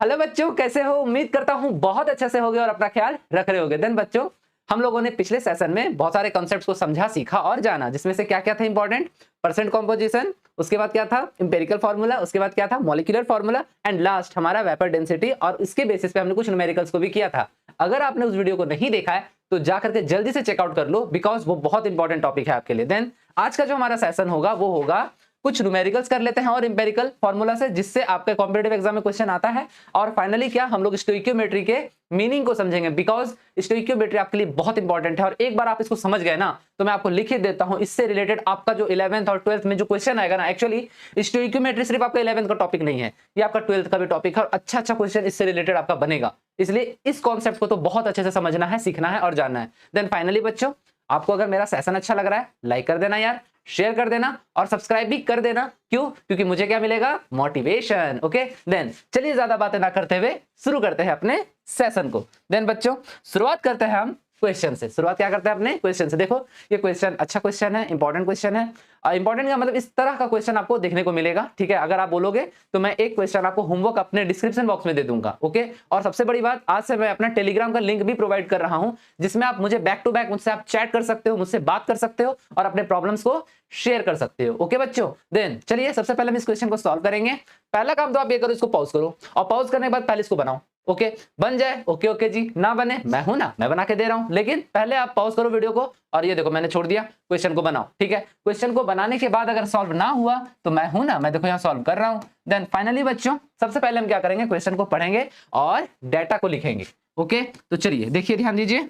Hello बच्चों, कैसे हो? उम्मीद करता हूं बहुत अच्छे से होगे और अपना ख्याल रख रहे होगे। देन बच्चों, हम लोगों ने पिछले सेशन में बहुत सारे कॉन्सेप्ट्स को समझा, सीखा और जाना, जिसमें से क्या क्या था इंपॉर्टेंट। परसेंट कॉम्पोजिशन, उसके बाद क्या था इंपेरिकल फार्मूला, उसके बाद क्या था मॉलिक्यूलर फार्मूला, एंड लास्ट हमारा वेपर डेंसिटी। और इसके बेसिस पे हमने कुछ न्यूमेरिकल्स को भी किया था। अगर आपने उस वीडियो को नहीं देखा है तो जाकर के जल्दी से चेकआउट कर लो, बिकॉज वो बहुत इंपॉर्टेंट टॉपिक है आपके लिए। देन आज का जो हमारा सेशन होगा वो होगा कुछ न्यूमेरिकल्स कर लेते हैं और इंपेरिकल फार्मूला से, जिससे आपके कॉम्पिटिटिव एग्जाम में क्वेश्चन आता है। और फाइनली क्या हम लोग स्टोइकियोमेट्री के मीनिंग को समझेंगे, बिकॉज स्टोइकियोमेट्री आपके लिए बहुत इंपॉर्टेंट है। और एक बार आप इसको समझ गए ना तो मैं आपको लिख ही देता हूं, इससे रिलेटेड आपका जो 11th और 12th में जो क्वेश्चन आएगा ना, एक्चुअली स्टोइकियोमेट्री सिर्फ आपका 11th का टॉपिक नहीं है, ये आपका 12th का भी टॉपिक है और अच्छा अच्छा क्वेश्चन इससे रिलेटेड आपका बनेगा। इसलिए इस कॉन्सेप्ट को तो बहुत अच्छे से समझना है, सीखना है और जानना है। देन फाइनली बच्चों, आपको अगर मेरा सेशन अच्छा लग रहा है लाइक कर देना यार, शेयर कर देना और सब्सक्राइब भी कर देना। क्यों? क्योंकि मुझे क्या मिलेगा? मोटिवेशन। ओके, देन चलिए ज्यादा बातें ना करते हुए शुरू करते हैं अपने सेशन को। देन बच्चों, शुरुआत करते हैं हम क्वेश्चन से। शुरुआत क्या करते हैं अपने क्वेश्चन से। देखो ये क्वेश्चन अच्छा क्वेश्चन है, इंपॉर्टेंट क्वेश्चन है। इंपॉर्टेंट का मतलब इस तरह का क्वेश्चन आपको देखने को मिलेगा, ठीक है। अगर आप बोलोगे तो मैं एक क्वेश्चन आपको होमवर्क अपने डिस्क्रिप्शन बॉक्स में दे दूंगा। ओके, और सबसे बड़ी बात, आज से मैं अपना टेलीग्राम का लिंक भी प्रोवाइड कर रहा हूं, जिसमें आप मुझे बैक टू बैक मुझसे आप चैट कर सकते हो, मुझसे बात कर सकते हो और अपने प्रॉब्लम्स को शेयर कर सकते हो। ओके बच्चों, देन चलिए सबसे पहले हम इस क्वेश्चन को सॉल्व करेंगे। पहला काम तो आप ये करो, इसको पॉज करो और पॉज करने के बाद पहले इसको बनाओ। ओके, बन जाए ओके ओके जी, ना बने मैं हूं ना, मैं बना के दे रहा हूं, लेकिन पहले आप पॉज करो वीडियो को और ये देखो मैंने छोड़ दिया, क्वेश्चन को बनाओ। ठीक है, क्वेश्चन को बनाने के बाद अगर सॉल्व ना हुआ तो मैं हूं ना, मैं देखो यहां सॉल्व कर रहा हूं। देन फाइनली बच्चों, सबसे पहले हम क्या करेंगे, क्वेश्चन को पढ़ेंगे और डाटा को लिखेंगे। ओके, तो चलिए देखिए, ध्यान दीजिए,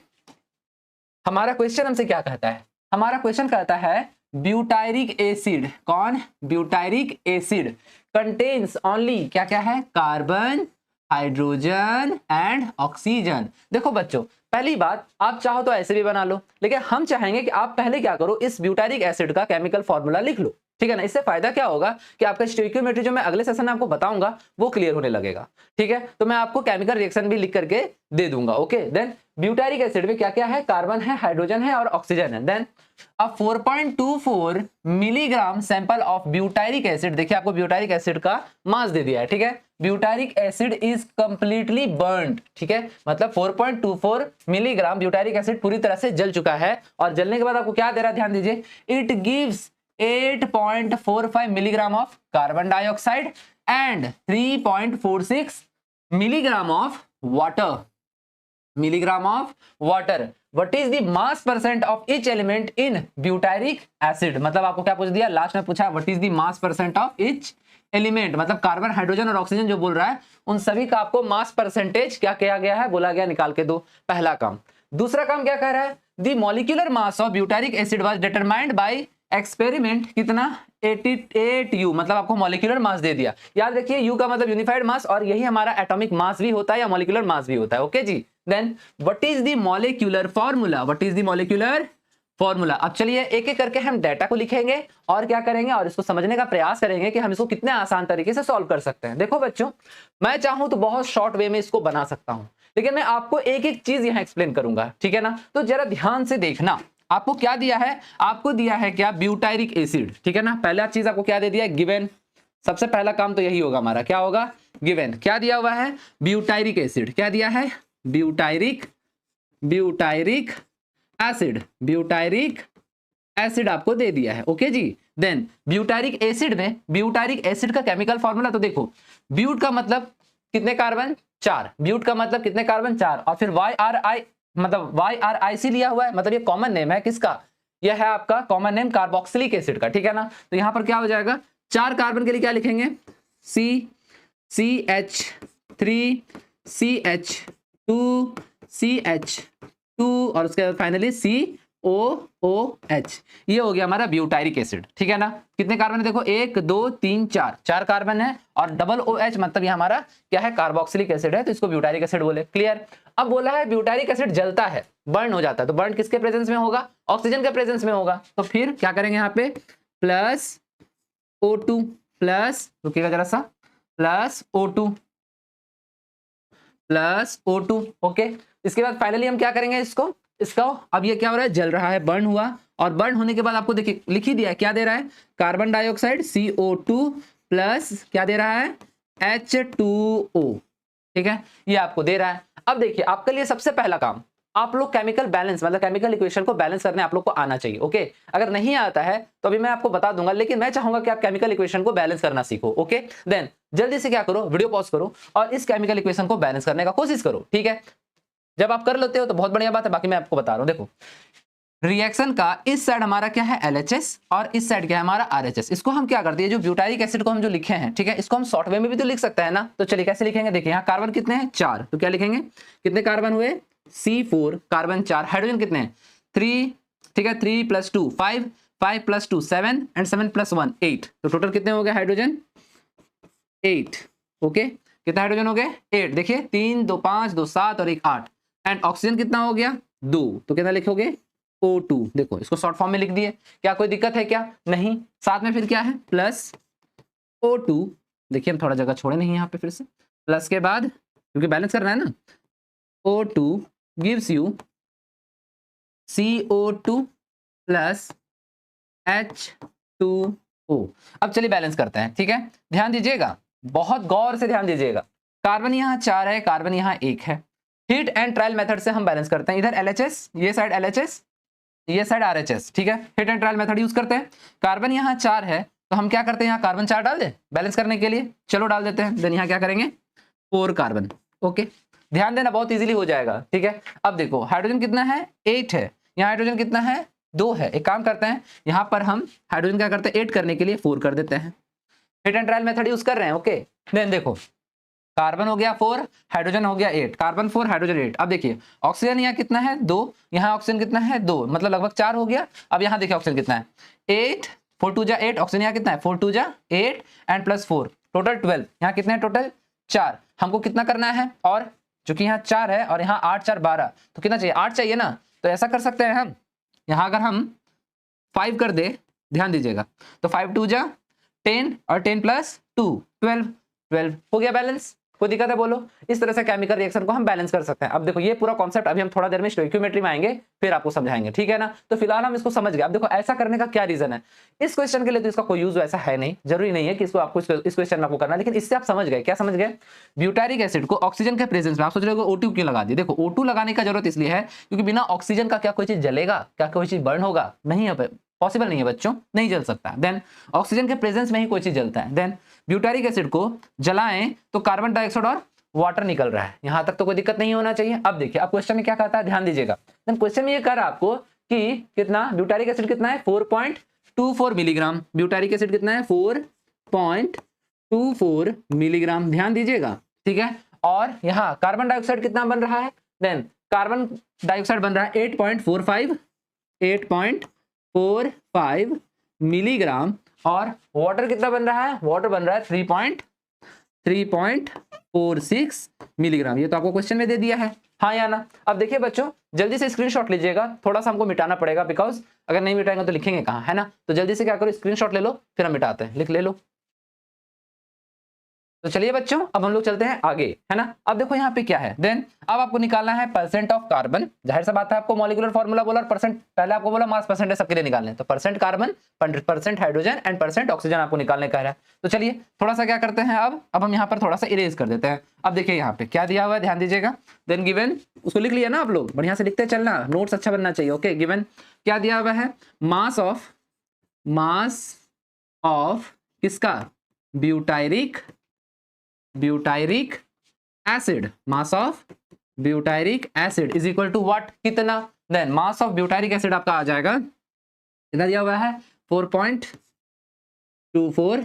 हमारा क्वेश्चन हमसे क्या कहता है। हमारा क्वेश्चन कहता है ब्यूटायरिक एसिड, कौन? ब्यूटायरिक एसिड कंटेन्स ओनली क्या क्या है? Carbon, hydrogen and oxygen. देखो बच्चों, पहली बात, आप चाहो तो ऐसे भी बना लो, लेकिन हम चाहेंगे कि आप पहले क्या करो, इस ब्यूटायरिक एसिड का केमिकल फॉर्मूला लिख लो। ठीक है ना, इससे फायदा क्या होगा कि आपका स्टोइकियोमेट्री जो मैं अगले सेशन में आपको बताऊंगा वो क्लियर होने लगेगा। ठीक है, तो मैं आपको केमिकल रिएक्शन भी लिख करके दे दूंगा। ओके, देन ब्यूटायरिक एसिड में क्या क्या है? कार्बन है, हाइड्रोजन है और ऑक्सीजन है। देन अब 4.24 milligram sample of butyric acid, देखिए आपको ब्यूटायरिक एसिड का मास दे दिया है। ठीक है, butyric acid is completely burned. ठीक है, मतलब 4.24 मिलीग्राम ब्यूटायरिक एसिड पूरी तरह से जल चुका है। और जलने के बाद आपको क्या दे रहा है, ध्यान दीजिए, it gives 8.45 milligram of carbon dioxide and 3.46 milligram of water. Milligram of water. What is the mass percent of each element in butyric acid? मतलब आपको क्या पूछ दिया, लास्ट में पूछा what is the mass percent of each element, मतलब carbon, hydrogen और oxygen जो बोल रहा है उन सभी का आपको मास परसेंटेज क्या किया गया है, बोला गया, निकाल के दो। पहला काम। दूसरा काम क्या कह रहा है, the molecular mass of butyric acid was determined by experiment, कितना? 88 U, मतलब आपको मॉलिक्यूलर मास दे दिया। याद रखिए, U का मतलब यूनिफाइड मास और यही हमारा एटॉमिक मास भी होता है या मॉलिक्यूलर मास भी होता है। ओके जी, then what is the molecular formula? What is the molecular formula? अब चलिए एक एक करके हम डाटा को लिखेंगे और क्या करेंगे, और इसको समझने का प्रयास करेंगे कि हम इसको कितने आसान तरीके से सॉल्व कर सकते हैं। देखो बच्चों, मैं चाहूं तो बहुत शॉर्ट वे में इसको बना सकता हूं, लेकिन मैं आपको एक एक चीज यहां एक्सप्लेन करूंगा। ठीक है ना, तो जरा ध्यान से देखना। आपको क्या दिया है? आपको दिया है क्या? Butyric acid. ठीक है ना, पहला चीज आपको क्या दे दिया है? गिवन। सबसे पहला काम तो यही होगा हमारा, क्या होगा? गिवन। क्या दिया हुआ है? Butyric acid. क्या दिया है? Butyric acid. ब्यूटायरिक एसिड आपको दे दिया है। ओके जी, देन ब्यूटायरिक एसिड में, ब्यूटायरिक एसिड का केमिकल फॉर्मूला तो देखो, ब्यूट का मतलब कितने कार्बन? 4। ब्यूट का मतलब कितने कार्बन? 4। और फिर YRI, मतलब YRIC लिया हुआ है, मतलब ये कॉमन नेम है किसका? यह है आपका कॉमन नेम कार्बोक्सिलिक एसिड का। ठीक है ना, तो यहां पर क्या हो जाएगा, 4 कार्बन के लिए क्या लिखेंगे? CH3 CH2 CH2 और उसके बाद फाइनली COOH। ये हो गया हमारा ब्यूटायरिक एसिड। ठीक है ना, कितने कार्बन है देखो, 1 2 3 4, 4 कार्बन है और डबल OH, मतलब ये हमारा क्या है? कार्बोक्सिलिक एसिड है, तो इसको ब्यूटायरिक एसिड बोले। क्लियर? अब बोला है ब्यूटायरिक एसिड जलता है, बर्न हो जाता है, तो बर्न किसके प्रेजेंस में होगा? ऑक्सीजन के प्रेजेंस में होगा। तो फिर क्या करेंगे यहाँ पे? प्लस O2 प्लस, रुकिएगा जरा सा, plus O2 plus O2। Okay, इसके बाद फाइनली हम क्या करेंगे, इसको अब ये क्या हो रहा है? जल रहा है, बर्न हुआ, और बर्न होने के बाद आपको देखिए लिख ही दिया है, क्या दे रहा है? कार्बन डाइऑक्साइड CO2 प्लस क्या दे रहा है? H2O। ठीक है, ये आपको दे रहा है। अब देखिए आपके लिए सबसे पहला काम, आप लोग केमिकल बैलेंस मतलब केमिकल इक्वेशन को बैलेंस करने आप लोग को आना चाहिए। ओके, अगर नहीं आता है तो अभी मैं आपको बता दूंगा, लेकिन मैं चाहूंगा कि आप केमिकल इक्वेशन को बैलेंस करना सीखो। ओके, देन जल्दी से क्या करो, वीडियो पॉज करो और इस केमिकल इक्वेशन को बैलेंस करने का कोशिश करो। ठीक है, जब आप कर लेते हो तो बहुत बढ़िया बात है, बाकी मैं आपको बता रहा हूं। देखो रिएक्शन का इस साइड हमारा क्या है LHS और इस साइड क्या है हमारा RHS। इसको हम क्या करते हैं, जो ब्यूटारिक एसिड को हम जो लिखे हैं, ठीक है, इसको हम शॉर्ट वे में भी तो लिख सकते हैं ना। तो चलिए कैसे लिखेंगे, देखिए यहाँ कार्बन कितने हैं 4, तो क्या लिखेंगे, कितने कार्बन हुए C4 कार्बन 4, हाइड्रोजन कितने हैं 3, ठीक है 3 + 2 5, 5 + 2 7 एंड 7 + 1 8, तो टोटल कितने हो गए हाइड्रोजन 8। ओके, कितने हाइड्रोजन हो गए 8। देखिए 3 2 5 2 7 और 1 8 एंड ऑक्सीजन कितना हो गया 2, तो कितना लिखोगे O2। देखो इसको शॉर्ट फॉर्म में लिख दिए, क्या कोई दिक्कत है क्या, नहीं। साथ में फिर क्या है प्लस O2, देखिए हम थोड़ा जगह छोड़े नहीं यहाँ पे, फिर से प्लस के बाद क्योंकि बैलेंस करना है ना, O2 gives you CO2 + H2O। अब चलिए बैलेंस करते हैं, ठीक है, ध्यान दीजिएगा, बहुत गौर से ध्यान दीजिएगा। कार्बन यहाँ 4 है, कार्बन यहाँ 1 है। हीट एंड ट्रायल मेथड से हम बैलेंस करते हैं, इधर LHS, ये साइड LHS, ये साइड RHS, ठीक है, hit and trial method use करते हैं। कार्बन यहाँ 4 है तो हम क्या करते हैं, यहाँ कार्बन 4 डाल दे बैलेंस करने के लिए, चलो डाल देते हैं। देन यहाँ क्या करेंगे 4 कार्बन। ओके, ध्यान देना बहुत इजीली हो जाएगा, ठीक है। अब देखो हाइड्रोजन कितना है 8 है, यहाँ हाइड्रोजन कितना है 2 है। एक काम करते हैं, यहाँ पर हम हाइड्रोजन क्या करते हैं 8 करने के लिए 4 कर देते हैं, hit and trial method use कर रहे हैं। ओके, देन देखो कार्बन हो गया 4, हाइड्रोजन हो गया 8, कार्बन 4 हाइड्रोजन 8। अब देखिए ऑक्सीजन यहाँ कितना है 2, यहाँ ऑक्सीजन कितना है 2, मतलब लगभग 4 हो गया। अब यहाँ देखिए ऑक्सीजन कितना है 8, 4 2 जा 8, ऑक्सीजन यहाँ कितना है 4 2 जा 8 एंड +4, टोटल 12। यहाँ कितने हैं टोटल 4, हमको कितना करना है, और चूंकि यहाँ 4 है और यहाँ 8 4 12, तो कितना चाहिए 8 चाहिए ना। तो ऐसा कर सकते हैं हम, यहाँ अगर हम 5 कर दे, ध्यान दीजिएगा, तो 5 2 जा 10 और 10 + 2 12 हो गया बैलेंस। कोई दिक्कत है बोलो। इस तरह से केमिकल रिएक्शन को हम बैलेंस कर सकते हैं। अब देखो ये पूरा कॉन्सेप्ट अभी हम थोड़ा देर में स्टोइकियोमेट्री में आएंगे, फिर आपको समझाएंगे, ठीक है ना। तो फिलहाल हम इसको समझ गए। अब देखो ऐसा करने का क्या रीजन है, इस क्वेश्चन के लिए तो इसका कोई यूज वैसा है नहीं, जरूरी नहीं है कि इसको आपको इस क्वेश्चन में आपको करना, लेकिन इससे आप समझ गए, क्या समझ गए, ब्यूटारिक एसिड को ऑक्सीजन के प्रेजेंस में, आप सोच रहे हो O2 क्यों लगा दिए, देखो O2 लगाने का जरूरत इसलिए है क्योंकि बिना ऑक्सीजन का क्या कोई चीज जलेगा, क्या कोई चीज बर्न होगा, नहीं है, पॉसिबल नहीं है बच्चों, नहीं जल सकता। देन ऑक्सीजन के प्रेजेंस में ही कोई चीज जलता है। देन ब्यूटारिक एसिड को जलाएं तो कार्बन डाइऑक्साइड और वाटर निकल रहा है, यहां तक तो कोई दिक्कत नहीं होना चाहिए। अब देखिए अब क्वेश्चन में क्या कहता है, ध्यान दीजिएगा। देन क्वेश्चन में ये कह रहा है आपको कि कितना ब्यूटारिक एसिड कितना है 4.24 मिलीग्राम, ब्यूटारिक एसिड कितना है 4.24 मिलीग्राम, ध्यान दीजिएगा, ठीक है। और यहाँ कार्बन डाइऑक्साइड कितना बन रहा है, देन कार्बन डाइऑक्साइड बन रहा है 8.45 मिलीग्राम, और वाटर कितना बन रहा है, वाटर बन रहा है 3.46 मिलीग्राम। ये तो आपको क्वेश्चन में दे दिया है, हाँ या ना। अब देखिए बच्चों जल्दी से स्क्रीनशॉट लीजिएगा, थोड़ा सा हमको मिटाना पड़ेगा, बिकॉज अगर नहीं मिटाएंगे तो लिखेंगे कहाँ, है ना। तो जल्दी से क्या करो स्क्रीनशॉट ले लो, फिर हम मिटाते हैं, लिख ले लो। तो चलिए बच्चों अब हम लोग चलते हैं आगे, है ना। अब देखो यहाँ पे क्या है, देन अब आपको निकालना है परसेंट ऑफ कार्बन। जाहिर सा बात है, आपको मॉलिक्यूलर फॉर्मूला बोला और परसेंट पहले आपको बोला मास परसेंट है सबके लिए निकालने, तो percent carbon, percent hydrogen and percent oxygen आपको निकालने का है। तो चलिए थोड़ा सा क्या करते हैं, अब हम यहाँ पर थोड़ा सा इरेज कर देते हैं। अब देखिए यहाँ पे क्या दिया हुआ है, ध्यान दीजिएगा। देन गिवन, उसको लिख लिया ना आप लोग, बढ़िया से लिखते चलना, नोट्स अच्छा बनना चाहिए। ओके, गिवन क्या दिया हुआ है, मास ऑफ किसका, butyric acid, mass of butyric acid is equal to what, कितना। Then mass of butyric acid आपका आ जाएगा, कितना दिया हुआ है 4.24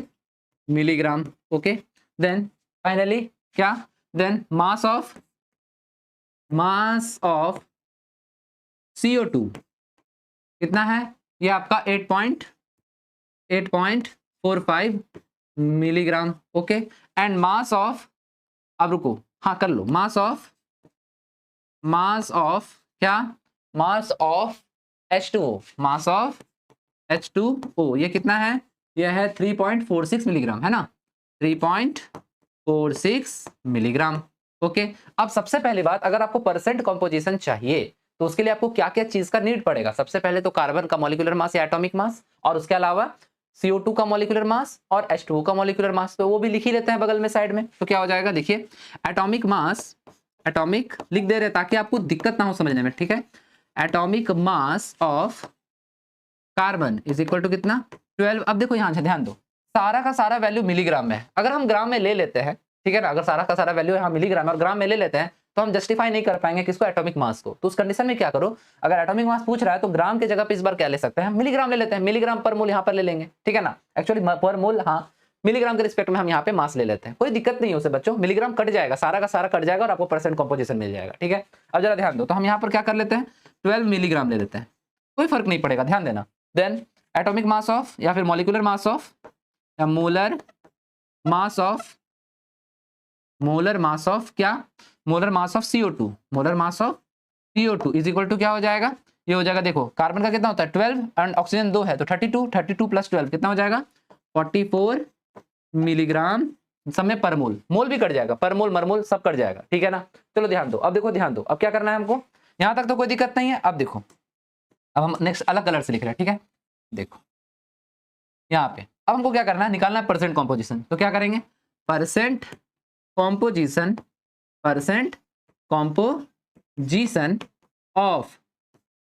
मिलीग्राम। ओके, देन फाइनली क्या, देन मास ऑफ CO2 कितना है, ये आपका 8.45 milligram. Okay, and mass of, अब रुको, हाँ कर लो, मास ऑफ क्या, मास ऑफ H2O, ये कितना है, ये है 3.46 मिलीग्राम, है ना, 3.46 मिलीग्राम। ओके, अब सबसे पहली बात, अगर आपको परसेंट कॉम्पोजिशन चाहिए तो उसके लिए आपको क्या क्या चीज का नीड पड़ेगा। सबसे पहले तो कार्बन का मॉलिक्यूलर मास या एटॉमिक मास, और उसके अलावा CO2 का मॉलिक्यूलर मास और H2O का मॉलिक्यूलर मास, तो वो भी लिख ही लेते हैं बगल में साइड में। तो क्या हो जाएगा, देखिए एटॉमिक मास, एटॉमिक लिख दे रहे हैं ताकि आपको दिक्कत ना हो समझने में, ठीक है। Atomic mass of carbon is equal to कितना, 12। अब देखो यहाँ से ध्यान दो, सारा का सारा वैल्यू मिलीग्राम में है। अगर हम ग्राम में ले लेते हैं, ठीक है ना, अगर सारा का सारा वैल्यू यहाँ मिलीग्राम और ग्राम में ले लेते हैं तो हम जस्टिफाई नहीं कर पाएंगे किसको, एटॉमिक मास को। तो उस कंडीशन में क्या करो, अगर एटॉमिक मास पूछ रहा है तो ग्राम की जगह पे इस बार क्या ले सकते हैं, मिलीग्राम ले लेते हैं, मिलीग्राम पर मोल यहाँ पर ले लेंगे, ठीक है ना। एक्चुअली पर मोल, हाँ मिलीग्राम के रिस्पेक्ट में हम यहाँ पे मास ले लेते हैं, कोई दिक्कत नहीं है उसे बच्चों, मिलीग्राम कट जाएगा, सारा का सारा कट जाएगा और आपको परसेंट कॉम्पोजिशन मिल जाएगा, ठीक है। अब जरा ध्यान दो, तो हम यहाँ पर क्या कर लेते हैं, 12 मिलीग्राम ले लेते हैं, कोई फर्क नहीं पड़ेगा, ध्यान देना। देन एटॉमिक मास ऑफ या फिर मॉलिक्यूलर मास ऑफ या molar mass of, molar mass of क्या, molar mass of CO2, molar mass of CO2 is equal to क्या हो जाएगा, ये हो जाएगा, देखो कार्बन का कितना होता है 12 एंड ऑक्सीजन 2 है तो 32, 32 प्लस 12 कितना हो जाएगा 44 मिलीग्राम समय पर मोल, मोल भी कट जाएगा, पर मोल मरमोल सब कट जाएगा, ठीक है ना। चलो ध्यान दो, अब देखो ध्यान दो, अब क्या करना है हमको, यहां तक तो कोई दिक्कत नहीं है। अब देखो, अब हम नेक्स्ट अलग कलर से लिख रहे हैं, ठीक है। देखो यहाँ पे अब हमको क्या करना है, निकालना है परसेंट कॉम्पोजिशन। तो क्या करेंगे, percent composition, percent composition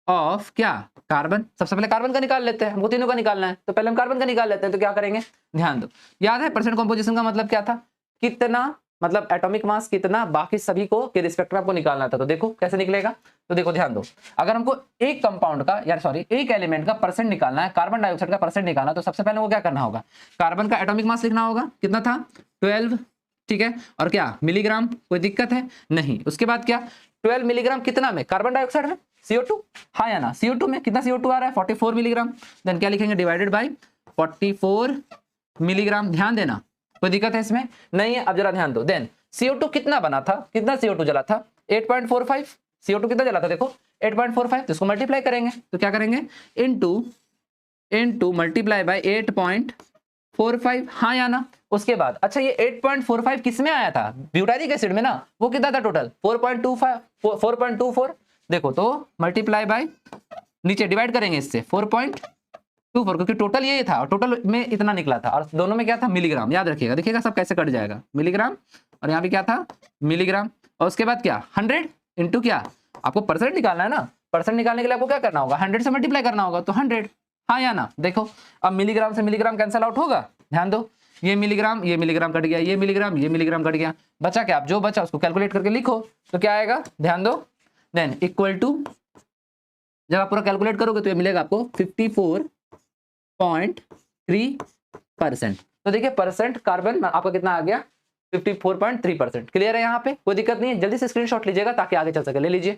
of क्या, कार्बन। सबसे पहले कार्बन का निकाल लेते हैं, हमको तीनों का निकालना है, तो पहले हम कार्बन का निकाल लेते हैं। तो क्या करेंगे, ध्यान दो, याद है परसेंट कॉम्पोजिशन का मतलब क्या था, कितना, मतलब एटॉमिक मास कितना बाकी सभी को के रिस्पेक्ट में आपको निकालना था। तो देखो कैसे निकलेगा, तो देखो ध्यान दो, अगर हमको एक कंपाउंड का या सॉरी एक एलिमेंट का परसेंट निकालना है, कार्बन डाइऑक्साइड का परसेंट निकालना है, तो सबसे पहले वो क्या करना होगा, कार्बन का एटॉमिक मास लिखना होगा, कितना था 12, ठीक है, और क्या मिलीग्राम, कोई दिक्कत है नहीं। उसके बाद क्या, 12 मिलीग्राम कितना में, कार्बन डाइऑक्साइड में, CO2, हाँ या ना, CO2 में कितना CO2 आ रहा है 44 मिलीग्राम। देन क्या लिखेंगे, डिवाइडेड बाय 44 मिलीग्राम। ध्यान देना, कोई दिक्कत है इसमें नहीं है। अब जरा ध्यान दो, देन CO2 कितना बना था, कितना CO2 जला था 8.45, CO2 कितना जला था देखो 8.45, तो इसको मल्टीप्लाई करेंगे, तो क्या करेंगे इनटू मल्टीप्लाई बाय 8.45, हाँ या ना। उसके बाद अच्छा ये 8.45 किस में आया था, ब्यूटारिक एसिड में ना, वो कितना था टोटल 4.24, देखो तो मल्टीप्लाई बाय, नीचे डिवाइड करेंगे इससे 4.24, क्योंकि टोटल ये था और टोटल में इतना निकला था, और दोनों में क्या था मिलीग्राम, याद रखिएगा, देखिएगा सब कैसे कट जाएगा, मिलीग्राम और यहाँ भी क्या था मिलीग्राम। और उसके बाद क्या 100 इंटू क्या, आपको परसेंट निकालना है ना, परसेंट निकालने के लिए आपको क्या करना होगा 100 से मल्टीप्लाई करना होगा, तो 100, हाँ या ना। देखो अब मिलीग्राम से मिलीग्राम कैंसिल आउट होगा, ध्यान दो, ये मिलीग्राम कट गया, ये मिलीग्राम कट गया, बचा क्या, आप जो बचा उसको कैलकुलेट करके लिखो, तो क्या आएगा ध्यान दो, देन इक्वल टू, जब आप पूरा कैलकुलेट करोगे तो ये मिलेगा आपको 54.3%। तो देखिए परसेंट कार्बन आपका कितना आ गया 54.3%। क्लियर है, यहाँ पे कोई दिक्कत नहीं है, जल्दी से स्क्रीनशॉट लीजिएगा ताकि आगे चल सके, ले लीजिए।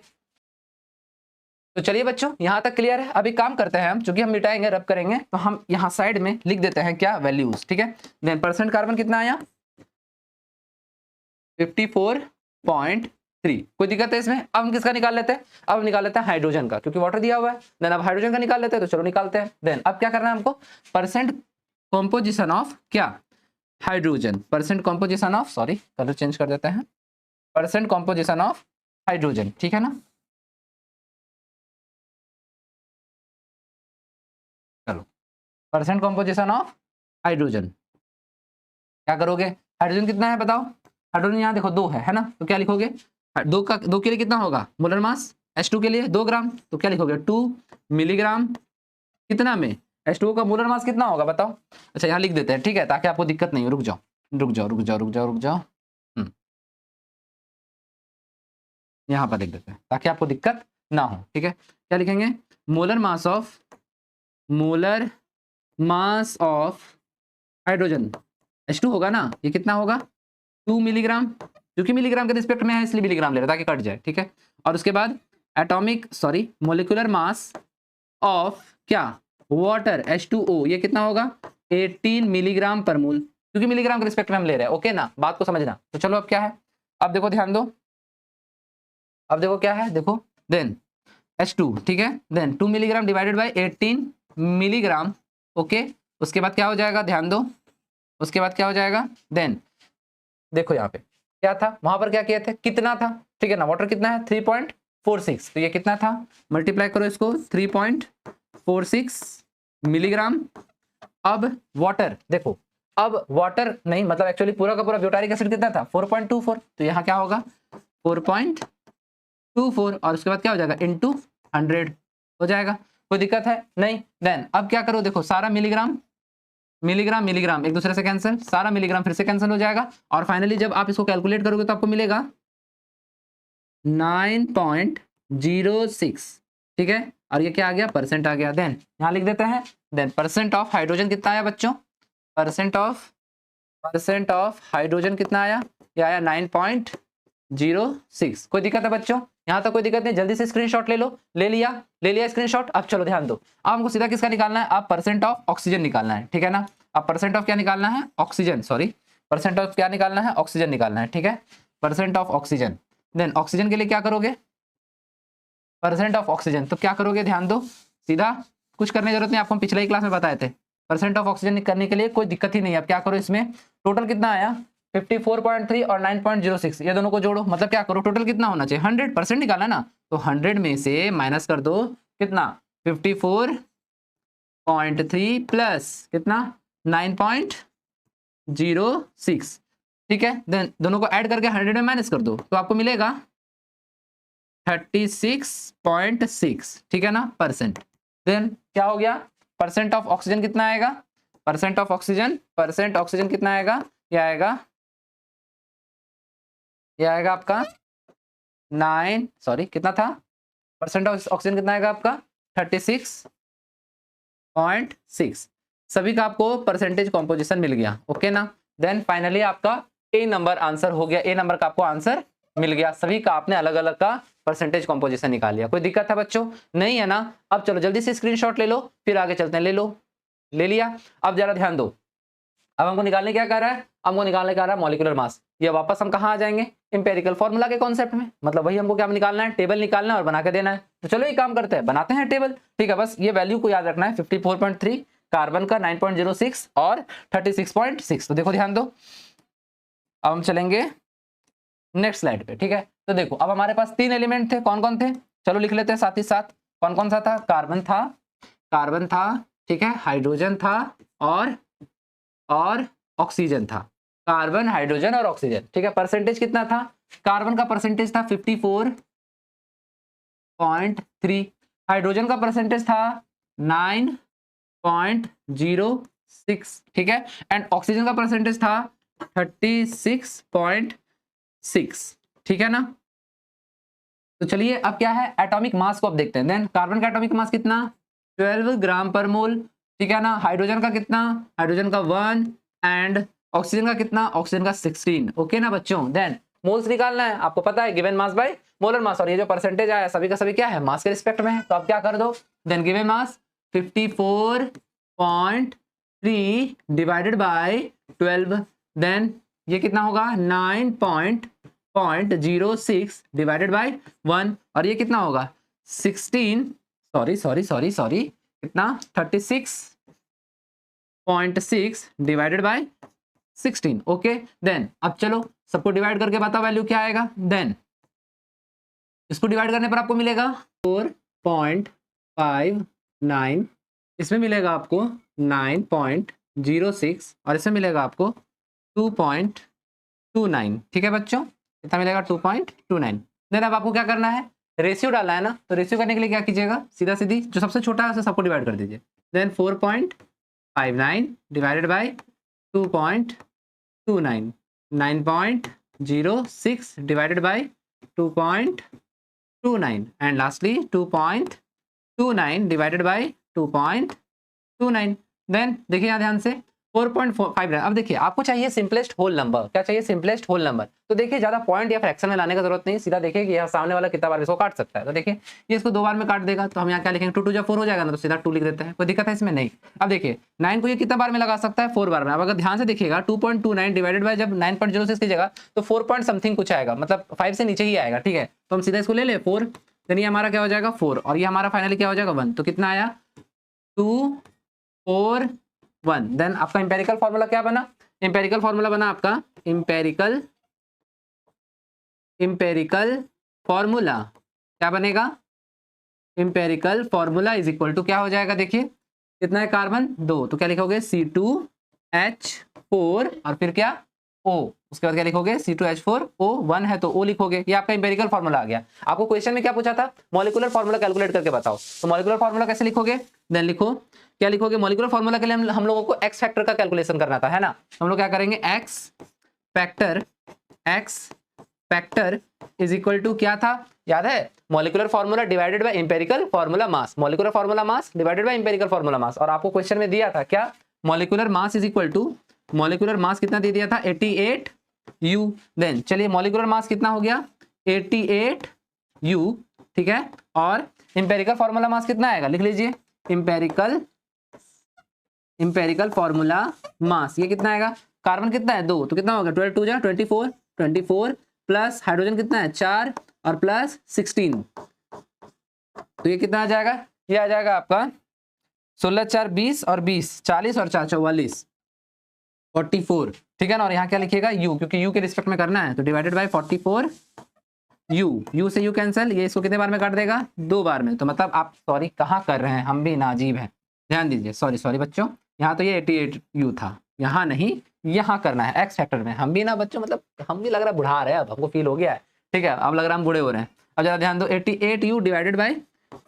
तो चलिए बच्चों यहाँ तक क्लियर है। अभी काम करते हैं हम, चूंकि हम मिटाएंगे रब करेंगे, तो हम यहाँ साइड में लिख देते हैं क्या वैल्यूज, ठीक है। देन परसेंट कार्बन कितना आया 54.3, कोई दिक्कत है इसमें। अब हम किसका निकाल लेते हैं, अब निकाल लेते हैं हाइड्रोजन का, क्योंकि वाटर दिया हुआ है। देन अब हाइड्रोजन का निकाल लेते हैं, तो चलो निकालते हैं। देन अब क्या करना है हमको, परसेंट कॉम्पोजिशन ऑफ क्या hydrogen, percent composition of, sorry colour change कर देते हैं, परसेंट कॉम्पोजिशन ऑफ हाइड्रोजन, ठीक है ना। चलो परसेंट कॉम्पोजिशन ऑफ हाइड्रोजन, क्या करोगे, हाइड्रोजन कितना है बताओ, हाइड्रोजन यहाँ देखो 2 है ना, तो क्या लिखोगे, 2 के लिए कितना होगा मोलर मास, H2 के लिए 2 ग्राम, तो क्या लिखोगे 2 मिलीग्राम, कितना में H2O का मोलर मास कितना होगा बताओ। अच्छा यहाँ लिख देते हैं, ठीक है, ताकि आपको दिक्कत नहीं हो, रुक जाओ, यहाँ पर लिख देते हैं ताकि आपको दिक्कत ना हो, ठीक है। क्या लिखेंगे, molar mass of hydrogen, H2 होगा ना, ये कितना होगा 2 मिलीग्राम, क्योंकि मिलीग्राम के रिस्पेक्ट में है इसलिए मिलीग्राम ले रहा ताकि कट जाए, ठीक है। और उसके बाद मोलिकुलर मास ऑफ क्या वाटर H2O, ये कितना होगा 18 मिलीग्राम पर मोल, क्योंकि मिलीग्राम के रिस्पेक्ट में हम ले रहे हैं, ओके ना, बात को समझना। तो चलो अब क्या है, अब देखो ध्यान दो, अब देखो क्या है, देखो देन H2, ठीक है, then 2 milligram divided by 18 milligram, okay. उसके बाद क्या हो जाएगा, ध्यान दो, उसके बाद क्या हो जाएगा, देन देखो यहाँ पे क्या था, वहां पर क्या किए थे, कितना था, ठीक है ना, वाटर कितना है 3.46, तो ये कितना था, मल्टीप्लाई करो इसको 3.46 मिलीग्राम। अब वाटर देखो, अब वाटर नहीं, मतलब एक्चुअली पूरा का पूरा ब्यूटारिक एसिड कितना था 4.24, तो यहाँ क्या होगा 4.24 और उसके बाद क्या हो जाएगा इनटू 100 हो जाएगा। कोई दिक्कत है नहीं। देन अब क्या करो, देखो सारा मिलीग्राम मिलीग्राम मिलीग्राम एक दूसरे से कैंसिल, सारा मिलीग्राम फिर से कैंसिल हो जाएगा और फाइनली जब आप इसको कैलकुलेट करोगे तो आपको मिलेगा 9.06। ठीक है, और ये क्या आ गया परसेंट आ गया। देन यहाँ लिख देते हैं, देन परसेंट ऑफ हाइड्रोजन कितना आया बच्चों, परसेंट ऑफ हाइड्रोजन कितना आया, ये आया 9.06। कोई दिक्कत है बच्चों, यहाँ तक कोई दिक्कत नहीं, जल्दी से स्क्रीनशॉट ले लो, ले लिया स्क्रीनशॉट। अब चलो ध्यान दो, अब हमको सीधा किसका निकालना है, अब परसेंट ऑफ ऑक्सीजन निकालना है, ठीक है ना। अब परसेंट ऑफ क्या निकालना है, ऑक्सीजन, सॉरी परसेंट ऑफ क्या निकालना है, ऑक्सीजन निकालना है, ठीक है, percent of oxygen. Then oxygen के लिए क्या करोगे, परसेंट ऑफ ऑक्सीजन, तो क्या करोगे ध्यान दो, सीधा कुछ करने की जरूरत नहीं, आपको हम पिछले ही क्लास में बताए थे। परसेंट ऑफ ऑक्सीजन करने के लिए कोई दिक्कत ही नहीं है। अब क्या करो, इसमें टोटल कितना आया 54.3 और 9.06, ये दोनों को जोड़ो, मतलब क्या करो टोटल कितना होना चाहिए 100% निकाला ना, तो 100 में से माइनस कर दो कितना 54.3 प्लस कितना 9.06, ठीक है। देन दोनों को ऐड करके 100 में माइनस कर दो तो आपको मिलेगा 36.6, ठीक है ना परसेंट। देन क्या हो गया, परसेंट ऑफ ऑक्सीजन कितना आएगा, परसेंट ऑफ ऑक्सीजन कितना आएगा, ये आएगा आपका 9, सॉरी कितना था, परसेंट ऑफ ऑक्सीजन कितना आएगा आपका 36.6। सभी का आपको परसेंटेज कॉम्पोजिशन मिल गया, ओके ना। देन फाइनली आपका ए नंबर आंसर हो गया, ए नंबर का आपको आंसर मिल गया, सभी का आपने अलग अलग का परसेंटेज कॉम्पोजिशन निकाल लिया। कोई दिक्कत है बच्चों, नहीं है ना। अब चलो जल्दी से स्क्रीनशॉट ले लो, फिर आगे चलते हैं, ले लिया। अब जरा ध्यान दो, अब हमको निकालने क्या कर रहा है, हमको निकालने का रहा है मॉलिक्यूलर मास। ये वापस हम कहाँ आ जाएंगे, एम्पिरिकल फॉर्मूला के कॉन्सेप्ट में, मतलब वही हमको क्या निकालना है, टेबल निकालना है और बना के देना है। तो चलो ये काम करते हैं, बनाते हैं टेबल, ठीक है। बस ये वैल्यू को याद रखना है, 54.3 कार्बन का 9.06 और 36.6। तो देखो ध्यान दो, अब हम चलेंगे नेक्स्ट स्लाइड पे, ठीक है। तो देखो अब हमारे पास 3 एलिमेंट थे, कौन कौन थे, चलो लिख लेते हैं साथ ही साथ। कौन कौन सा था, कार्बन था, ठीक है, हाइड्रोजन था और ऑक्सीजन था, कार्बन हाइड्रोजन और ऑक्सीजन, ठीक है। परसेंटेज कितना था, कार्बन का परसेंटेज था 54.3, हाइड्रोजन का परसेंटेज था 9.06, ठीक है, एंड ऑक्सीजन का परसेंटेज था 36.6, ठीक है ना। तो चलिए अब क्या है, एटॉमिक मास को अब देखते हैं। देन कार्बन का एटॉमिक मास कितना 12 ग्राम पर मोल, ठीक है ना। हाइड्रोजन का कितना, हाइड्रोजन का 1 एंड ऑक्सीजन का कितना, ऑक्सीजन का 16, ओके ना बच्चों। देन मोल्स निकालना है, आपको पता है given mass by molar mass, और ये जो परसेंटेज आया सभी का सभी क्या है मास के रिस्पेक्ट में है, तो आप क्या कर दो, then given mass 54.3 divided by 12, then ये कितना होगा 9.06 डिवाइडेड बाय 1, और ये कितना होगा 16, सॉरी कितना 36.6 डिवाइडेड बाय 16, ओके। देन अब चलो सबको डिवाइड करके बताओ वैल्यू क्या आएगा। देन इसको डिवाइड करने पर आपको मिलेगा 4.59, इसमें मिलेगा आपको 9.06 और इसमें मिलेगा आपको 2.29, ठीक है बच्चों, कितना मिलेगा 2.29। देन अब आपको क्या करना है, रेशियो डालना है ना, तो रेशियो करने के लिए क्या कीजिएगा, सीधा सीधी जो सबसे छोटा है उसे सबको डिवाइड कर दीजिए। Then 4.59 divided by 2.29, 9.06 divided by 2.29 and lastly 2.29 divided by 2.29। Then देखिए यहाँ ध्यान से 4.59। अब देखिए आपको चाहिए सिंपलेस्ट होल नंबर, क्या चाहिए सिंपलेस्ट होल नंबर। तो देखिए ज्यादा पॉइंट या फ्रैक्शन में लाने का जरूरत नहीं, सीधा देखिए कि यहाँ सामने वाला कितना बार इसको काट सकता है। तो देखिए ये इसको 2 बार में काट देगा, तो हम यहाँ क्या लिखेंगे 2 2 जा 4 हो जाएगा ना, तो सीधा 2 लिख देते हैं, कोई दिक्कत है इसमें नहीं। अब देखिए 9 को ये कितना बार में लगा सकता है 4 बार में। अब अगर ध्यान से देखिएगा 2.29 डिवाइडेड बाय जब 9.06 की जगह तो 4 पॉइंट समथिंग कुछ आएगा, मतलब 5 से नीचे ही आएगा, ठीक है। तो हम सीधा इसको ले ले 4, देन ये हमारा क्या हो जाएगा 4 और ये हमारा फाइनली क्या हो जाएगा 1, तो कितना आया 2 4 1। देन आपका इंपेरिकल फॉर्मूला क्या बना, इंपेरिकल फॉर्मूला बना आपका इंपेरिकल फॉर्मूला क्या बनेगा, empirical formula is equal to क्या हो जाएगा, देखिए कितना है कार्बन 2, तो क्या लिखोगे C2H4 और फिर क्या O, उसके बाद क्या लिखोगे C2H4O1 है तो O लिखोगे। ये आपका इंपेरिकल फार्मूला आ गया। आपको क्वेश्चन में क्या पूछा था, मॉलिक्यूलर फार्मूला कैलकुलेट करके बताओ, तो मॉलिक्यूलर फार्मूला कैसे लिखोगे, देन लिखो क्या लिखोगे, मॉलिक्यूलर फार्मूला के लिए हम लोगों को एक्स फैक्टर का कैलकुलेशन करना था, है ना। हम लोग क्या करेंगे, x factor is equal to क्या था, याद है, molecular formula divided by empirical formula mass, molecular formula mass divided by empirical formula mass. और आपको क्वेश्चन में दिया था क्या, molecular mass is equal to, molecular mass कितना दे दिया था 88U। देन चलिए मॉलिक्यूलर मास कितना हो गया 88U, ठीक है। और इंपेरिकल फार्मूला मास कितना आएगा, लिख लीजिए इंपेरिकल फार्मूला मास, ये कितना आएगा, कार्बन कितना है 2, तो कितना होगा 12 2 जा 24 प्लस हाइड्रोजन कितना है 4 और प्लस 16, तो ये कितना आ जाएगा, ये आ जाएगा आपका 16 4 20 और 20 40 और 4 44 44, ठीक है ना। और यहाँ क्या लिखिएगा u, क्योंकि u के रिस्पेक्ट में करना है, तो डिवाइडेड बाय 44 u से u कैंसिल, ये इसको कितने बार में काट देगा 2 बार में, तो मतलब आप सॉरी कहाँ कर रहे हैं, हम भी नाजीब हैं, ध्यान दीजिए, सॉरी बच्चों, यहाँ तो ये 88U था, यहाँ नहीं, यहाँ करना है एक्स फैक्टर में। हम भी ना बच्चों, मतलब हम भी लग रहा है बुढ़ा रहे हैं, अब हमको फील हो गया है, ठीक है, अब लग रहा है हम बूढ़े हो रहे हैं। अब जरा ध्यान दो, 88U divided by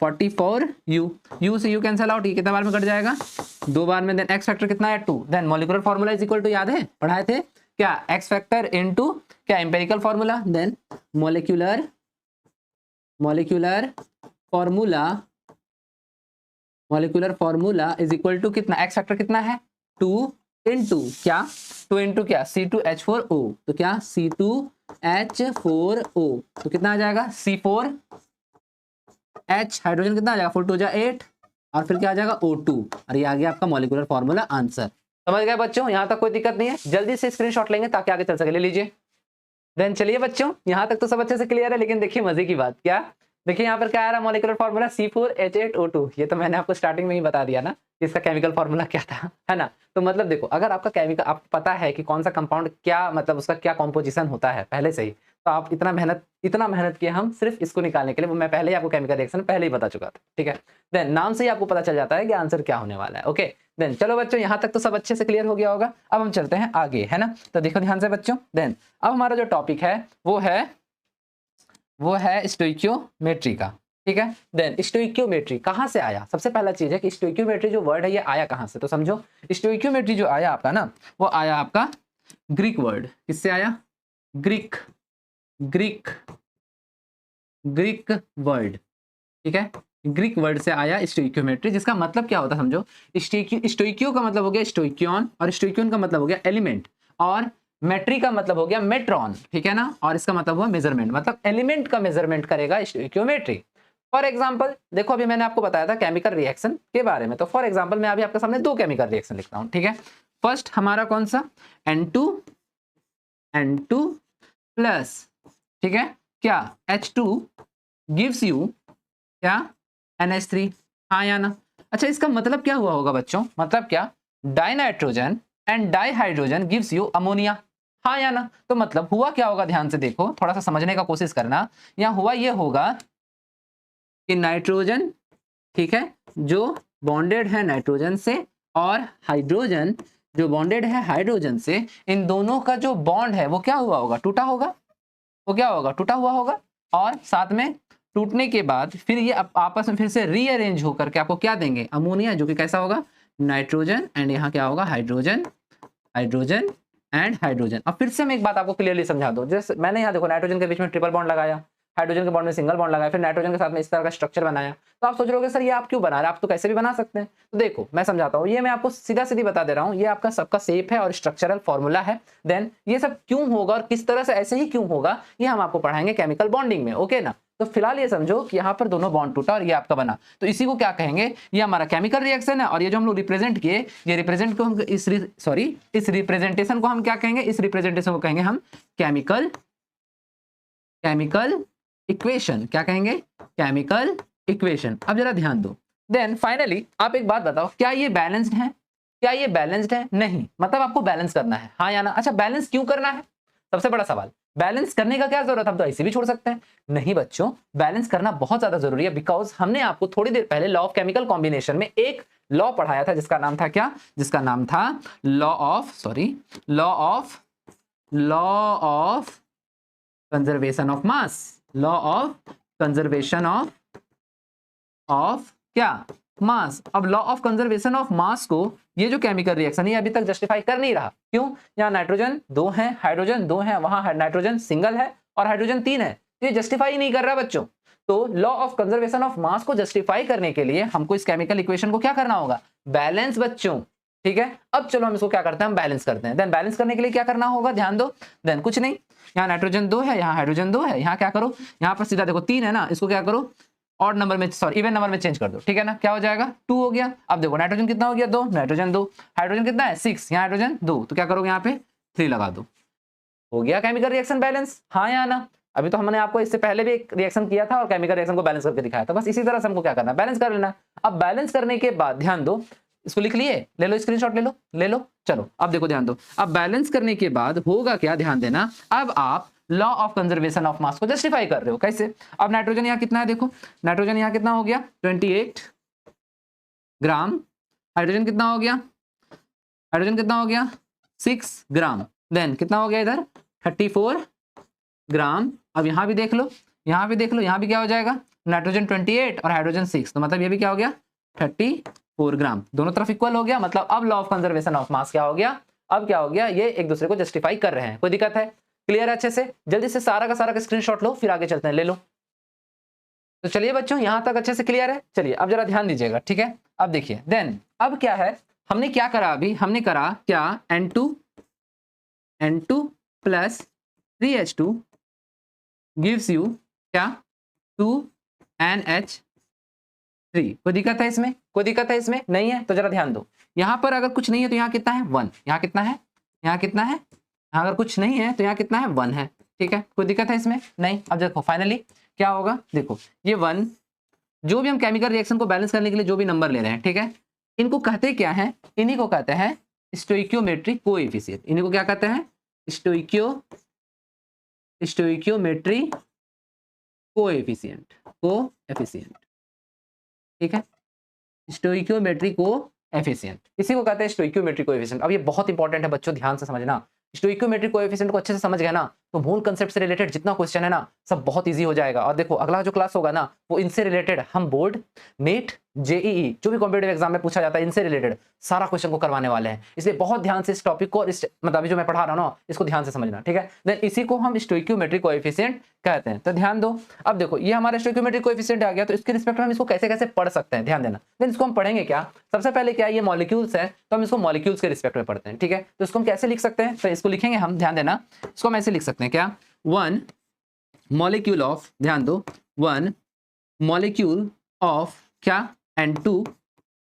44U, u से u कैंसिल आउट, ये कितना बार में कट जाएगा 2 बार में। देन एक्स फैक्टर कितना है 2, then molecular formula is equal to, याद है पढ़ाए थे क्या, एक्स फैक्टर इनटू क्या empirical formula, then molecular formula is equal to कितना, एक्स फैक्टर कितना है 2 इंटू क्या C2H4O, तो क्या C2H4O, तो कितना आ जाएगा C4H, हाइड्रोजन कितना आ जाएगा 4 2 जा 8 और फिर क्या आ जाएगा O2, और ये आ गया आपका मॉलिक्यूलर फार्मूला आंसर। समझ गए बच्चों, यहाँ तक कोई दिक्कत नहीं है, जल्दी से स्क्रीनशॉट लेंगे ताकि आगे चल सके, ले लीजिए। देन चलिए बच्चों, यहाँ तक तो सब अच्छे से क्लियर है, लेकिन देखिए मजे की बात क्या, देखिए यहाँ पर क्या आ रहा है, मॉलिक्यूलर फार्मूला C4H8O2, ये तो मैंने आपको स्टार्टिंग में ही बता दिया ना इसका केमिकल फार्मूला क्या था, है ना। तो मतलब देखो, अगर आपका केमिकल आपको पता है कि कौन सा कंपाउंड क्या, मतलब उसका क्या कॉम्पोजिशन होता है पहले से ही, तो आप इतना मेहनत किए हम सिर्फ इसको निकालने के लिए, वो मैं पहले ही आपको केमिकल रिएक्शन पहले ही बता चुका था, ठीक है। देन नाम से ही आपको पता चल जाता है कि आंसर क्या होने वाला है, ओके। देन चलो बच्चों, यहाँ तक तो सब अच्छे से क्लियर हो गया होगा, अब हम चलते हैं आगे, है ना। तो देखो ध्यान से बच्चों, देन अब हमारा जो टॉपिक है वो है स्टोइकियोमेट्री का, ठीक है। देन स्टोइकियोमेट्री कहाँ से आया, सबसे पहला चीज है कि स्टोइकियोमेट्री जो वर्ड है ये आया कहाँ से, तो समझो स्टोइकियोमेट्री जो आया आपका ना, वो आया आपका ग्रीक वर्ड, किससे आया, ग्रीक वर्ड, ठीक है, ग्रीक वर्ड से आया स्टोइकियोमेट्री, जिसका मतलब क्या होता है समझो, स्टोइकियो का मतलब हो गया स्टोइकियन, और स्टोइकियन का मतलब हो गया एलिमेंट, और मेट्री का मतलब हो गया मेट्रॉन, ठीक है ना, और इसका मतलब हुआ मेजरमेंट, मतलब एलिमेंट का मेजरमेंट करेगा स्टोइकियोमेट्री। फॉर एग्जाम्पल देखो, अभी मैंने आपको बताया था केमिकल रिएक्शन के बारे में, तो फॉर एग्जाम्पल मैं अभी आपके सामने 2 केमिकल रिएक्शन लिखता हूँ, ठीक है। फर्स्ट हमारा कौन सा N2 प्लस, ठीक है, क्या H2 गिव्स यू क्या NH3, हाँ या ना। अच्छा, इसका मतलब क्या हुआ होगा बच्चों, मतलब क्या, die nitrogen and di hydrogen gives you ammonia, हाँ या ना। तो मतलब हुआ क्या होगा, ध्यान से देखो, थोड़ा सा समझने का कोशिश करना। यहाँ हुआ ये होगा कि नाइट्रोजन, ठीक है, जो बॉन्डेड है नाइट्रोजन से, और हाइड्रोजन जो बॉन्डेड है हाइड्रोजन से, इन दोनों का जो बॉन्ड है वो क्या हुआ होगा, टूटा होगा, वो क्या होगा, टूटा हुआ होगा। और साथ में टूटने के बाद फिर ये आपस में फिर से रीअरेंज होकर के आपको क्या देंगे, अमोनिया, जो कि कैसा होगा, नाइट्रोजन एंड यहाँ क्या होगा, हाइड्रोजन एंड हाइड्रोजन। अब फिर से मैं एक बात आपको क्लियरली समझा दूं, जैसे मैंने यहाँ देखो नाइट्रोजन के बीच में ट्रिपल बॉन्ड लगाया, हाइड्रोजन के बॉन्ड में सिंगल बॉन्ड लगाया, फिर नाइट्रोजन के साथ में इस तरह का स्ट्रक्चर बनाया, तो आप सोच रहे हो सर ये आप क्यों बना रहे हैं, आप तो कैसे भी बना सकते हैं। तो देखो मैं समझाता हूँ, ये मैं आपको सीधा सीधी बता दे रहा हूँ, ये आपका सबका शेप है और स्ट्रक्चरल फॉर्मूला है। देन ये सब क्यों होगा और किस तरह से ऐसे ही क्यों होगा, ये हम आपको पढ़ाएंगे केमिकल बॉन्डिंग में, ओके ना। तो फिलहाल ये समझो कि यहाँ पर दोनों बॉन्ड टूटा और ये आपका बना, तो इसी को क्या कहेंगे, ये हमारा केमिकल रिएक्शन है। और ये जो हम लोग रिप्रेजेंट किए, ये रिप्रेजेंट को हम इस रिप्रेजेंटेशन को हम क्या कहेंगे, इस रिप्रेजेंटेशन को कहेंगे हम केमिकल इक्वेशन, क्या कहेंगे, केमिकल इक्वेशन। अब जरा ध्यान दो। देन फाइनली आप एक बात बताओ, क्या ये बैलेंस्ड है, क्या ये बैलेंस्ड है, नहीं, मतलब आपको बैलेंस करना है, हाँ या ना। अच्छा, बैलेंस क्यों करना है, सबसे बड़ा सवाल, बैलेंस करने का क्या जरूरत, हम तो ऐसे भी छोड़ सकते हैं। नहीं बच्चों, बैलेंस करना बहुत ज्यादा जरूरी है, बिकॉज हमने आपको थोड़ी देर पहले लॉ ऑफ केमिकल कॉम्बिनेशन में एक लॉ पढ़ाया था जिसका नाम था क्या, जिसका नाम था law of conservation of mass, law of conservation of क्या, मास। अब law of conservation of mass को ये जो केमिकल रिएक्शन है अभी तक जस्टिफाई कर नहीं रहा। क्यों? यहाँ नाइट्रोजन 2 है, हाइड्रोजन 2 है, वहां नाइट्रोजन सिंगल है और हाइड्रोजन 3 है, ये जस्टिफाई नहीं कर रहा बच्चों। तो law of conservation of mass को जस्टिफाई करने के लिए हमको इस केमिकल इक्वेशन को क्या करना होगा, बैलेंस बच्चों। ठीक है, अब चलो हम इसको क्या करते हैं, हम बैलेंस करते हैं। देन बैलेंस करने के लिए क्या करना होगा, ध्यान दो। देन कुछ नहीं, यहाँ नाइट्रोजन 2 है, यहाँ हाइड्रोजन 2 है, यहाँ क्या करो, यहाँ पर सीधा देखो 3 है ना, इसको क्या करो ऑड नंबर में, सॉरी इवन नंबर में चेंज कर दो। ठीक है ना, क्या हो जाएगा 2 हो गया। अब देखो नाइट्रोजन कितना हो गया 2, नाइट्रोजन 2, हाइड्रोजन कितना है 6, यहाँ हाइड्रोजन 2, तो क्या करोगे यहाँ पे 3 लगा दो, हो गया केमिकल रिएक्शन बैलेंस। हाँ या ना? अभी तो हमने आपको इससे पहले भी एक रिएक्शन किया था और केमिकल रिएक्शन को बैलेंस करके दिखाया था, बस इसी तरह से हमको क्या करना है, बैलेंस कर लेना। अब बैलेंस करने के बाद ध्यान दो, इसको लिख लिए, ले लो स्क्रीनशॉट, ले लो। चलो अब देखो ध्यान दो, अब बैलेंस करने के बाद होगा क्या, ध्यान देना। अब आप law of conservation of mass को जस्टिफाई कर रहे हो, कैसे? अब नाइट्रोजन यहाँ कितना है, देखो नाइट्रोजन यहाँ कितना हो गया 28 ग्राम, हाइड्रोजन कितना हो गया, हाइड्रोजन कितना हो गया 6 ग्राम, देन कितना हो गया इधर 34 ग्राम। अब यहाँ भी देख लो, यहाँ भी देख लो, यहाँ भी क्या हो जाएगा, नाइट्रोजन 28 और हाइड्रोजन 6, तो मतलब ये भी क्या हो गया 34 ग्राम, दोनों तरफ इक्वल हो गया। मतलब अब law of conservation of mass क्या हो गया, अब क्या हो गया, ये एक दूसरे को जस्टिफाई कर रहे हैं। कोई दिक्कत है? क्लियर है अच्छे से? जल्दी से सारा का स्क्रीनशॉट लो, फिर आगे चलते हैं, ले लो। तो चलिए बच्चों यहां तक अच्छे से क्लियर है। चलिए अब जरा ध्यान दीजिएगा, ठीक है। अब देखिए देन अब क्या है, हमने क्या करा, अभी हमने करा क्या, N2 plus 3H2 gives you क्या 2NH3। कोई दिक्कत है इसमें? कोई दिक्कत है इसमें? नहीं है? तो जरा ध्यान दो, यहां पर अगर कुछ नहीं है तो यहाँ कितना है 1, यहाँ कितना है, यहाँ कितना है, यहाँ अगर कुछ नहीं है तो यहाँ कितना है 1 है। ठीक है, कोई दिक्कत है इसमें? नहीं। अब देखो फाइनली क्या होगा, देखो ये 1, जो भी हम केमिकल रिएक्शन को बैलेंस करने के लिए जो भी नंबर ले रहे हैं, ठीक है, इनको कहते क्या है, इन्हीं को कहते हैं स्टोइकियोमेट्रिक कोएफिशिएंट। इन्हीं को क्या कहते हैं, स्टोइकियोमेट्रिक कोएफिशिएंट। ठीक है, स्टोइकियोमेट्रिक कोएफिशिएंट, इसी को कहते हैं स्टोइकियोमेट्रिक कोएफिशिएंट। अब ये बहुत इंपॉर्टेंट है बच्चों, ध्यान से समझना। स्टोइकियोमेट्रिक कोएफिशिएंट को अच्छे से समझ गए ना, तो मूल कंसेप्ट से रिलेटेड जितना क्वेश्चन है ना सब बहुत इजी हो जाएगा। और देखो अगला जो क्लास होगा ना वो इनसे रिलेटेड, हम बोर्ड, नीट, जेईई जो भी कॉम्पिटिटिव एग्जाम में पूछा जाता है इनसे रिलेटेड सारा क्वेश्चन को करवाने वाले हैं। इसलिए बहुत ध्यान से इस टॉपिक को और इस मतलब अभी जो मैं पढ़ा रहा हूं ना इसको ध्यान से समझना, ठीक है। देन इसी को हम स्टोइकियोमेट्रिक कोएफिशिएंट कहते हैं। तो ध्यान दो, अब देखो ये हमारा स्टोइकियोमेट्रिक कोएफिशिएंट आ गया, तो इसके रिस्पेक्ट में हम इसको कैसे कैसे पढ़ सकते हैं, ध्यान देना। देन इसको हम पढ़ेंगे क्या, सबसे पहले क्या, ये मॉलिक्यूल्स है तो हम इसको मॉलिक्यूल्स के रिस्पेक्ट में पढ़ते हैं, ठीक है। तो इसको हम कैसे लिख सकते हैं, तो इसको लिखेंगे हम, ध्यान देना, इसको हम ऐसे लिख सकते हैं क्या, 1 मॉलिक्यूल ऑफ, ध्यान दो, 1 मॉलिक्यूल ऑफ क्या N2,